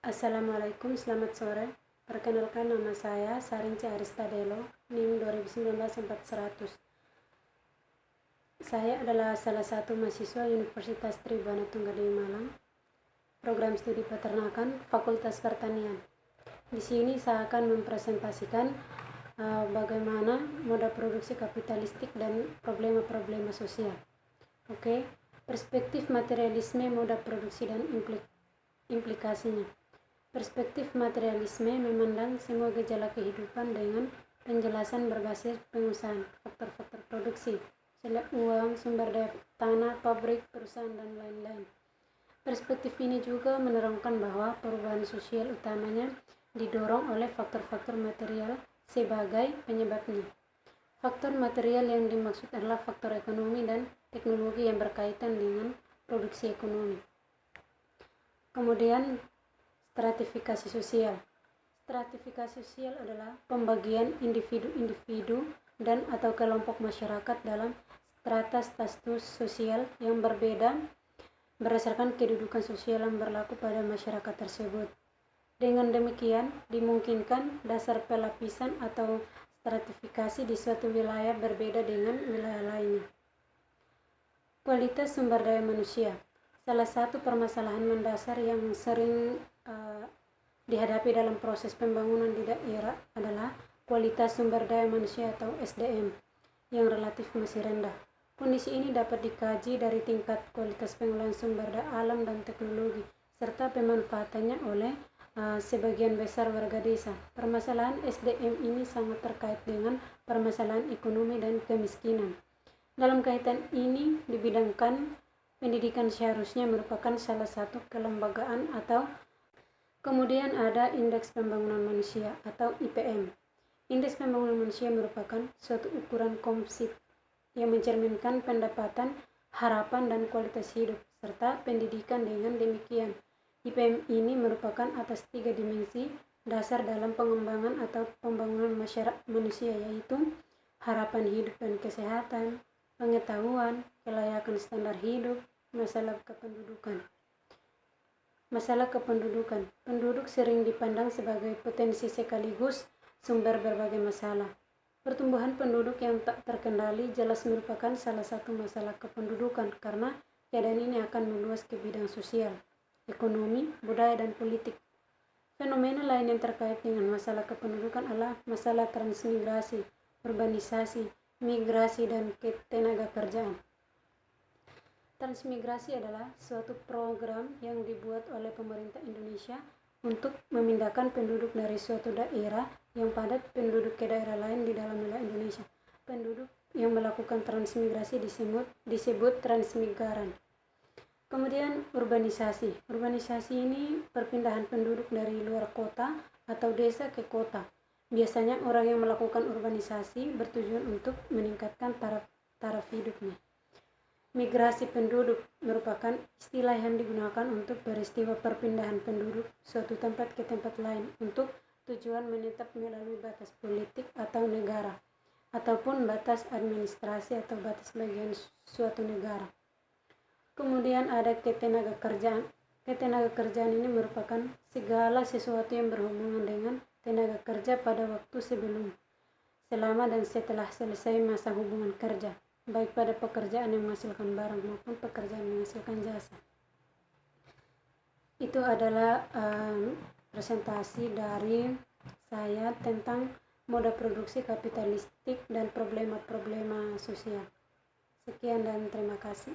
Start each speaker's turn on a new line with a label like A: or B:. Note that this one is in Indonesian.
A: Assalamualaikum, selamat sore. Perkenalkan, nama saya Sarinci Aristadelo, NIM 2019-4100. Saya adalah salah satu mahasiswa Universitas Tribana Tunggal di Malang, program studi peternakan, Fakultas Pertanian. Di sini saya akan mempresentasikan bagaimana moda produksi kapitalistik dan problema-problema sosial. Oke, perspektif materialisme moda produksi dan implikasinya. Perspektif materialisme memandang semua gejala kehidupan dengan penjelasan berbasis pengusahaan, faktor-faktor produksi, uang, sumber daya tanah, pabrik, perusahaan, dan lain-lain. Perspektif ini juga menerangkan bahwa perubahan sosial utamanya didorong oleh faktor-faktor material sebagai penyebabnya. Faktor material yang dimaksud adalah faktor ekonomi dan teknologi yang berkaitan dengan produksi ekonomi. Kemudian, stratifikasi sosial. Stratifikasi sosial adalah pembagian individu-individu dan atau kelompok masyarakat dalam strata status sosial yang berbeda berdasarkan kedudukan sosial yang berlaku pada masyarakat tersebut. Dengan demikian, dimungkinkan dasar pelapisan atau stratifikasi di suatu wilayah berbeda dengan wilayah lainnya. Kualitas sumber daya manusia. Salah satu permasalahan mendasar yang sering dihadapi dalam proses pembangunan di daerah adalah kualitas sumber daya manusia atau SDM yang relatif masih rendah. Kondisi ini dapat dikaji dari tingkat kualitas pengolahan sumber daya alam dan teknologi, serta pemanfaatannya oleh sebagian besar warga desa. Permasalahan SDM ini sangat terkait dengan permasalahan ekonomi dan kemiskinan. Dalam kaitan ini, dibidangkan pendidikan seharusnya merupakan salah satu kelembagaan atau kemudian ada Indeks Pembangunan Manusia atau IPM. Indeks Pembangunan Manusia merupakan suatu ukuran komposit yang mencerminkan pendapatan, harapan, dan kualitas hidup, serta pendidikan. Dengan demikian, IPM ini merupakan atas 3 dimensi dasar dalam pengembangan atau pembangunan manusia, yaitu harapan hidup dan kesehatan, pengetahuan, kelayakan standar hidup, masalah kependudukan. Masalah kependudukan. Penduduk sering dipandang sebagai potensi sekaligus sumber berbagai masalah. Pertumbuhan penduduk yang tak terkendali jelas merupakan salah satu masalah kependudukan karena keadaan ini akan meluas ke bidang sosial, ekonomi, budaya, dan politik. Fenomena lain yang terkait dengan masalah kependudukan adalah masalah transmigrasi, urbanisasi, migrasi, dan ketenaga kerjaan. Transmigrasi adalah suatu program yang dibuat oleh pemerintah Indonesia untuk memindahkan penduduk dari suatu daerah yang padat penduduk ke daerah lain di dalam wilayah Indonesia. Penduduk yang melakukan transmigrasi disebut transmigran. Kemudian urbanisasi. Urbanisasi ini perpindahan penduduk dari luar kota atau desa ke kota. Biasanya orang yang melakukan urbanisasi bertujuan untuk meningkatkan taraf hidupnya. Migrasi penduduk merupakan istilah yang digunakan untuk peristiwa perpindahan penduduk suatu tempat ke tempat lain untuk tujuan menetap melalui batas politik atau negara, ataupun batas administrasi atau batas bagian suatu negara. Kemudian ada ketenaga kerjaan. Ketenaga kerjaan ini merupakan segala sesuatu yang berhubungan dengan tenaga kerja pada waktu sebelum, selama, dan setelah selesai masa hubungan kerja, baik pada pekerjaan yang menghasilkan barang maupun pekerjaan yang menghasilkan jasa. Itu adalah presentasi dari saya tentang moda produksi kapitalistik dan problema-problema sosial. Sekian dan terima kasih.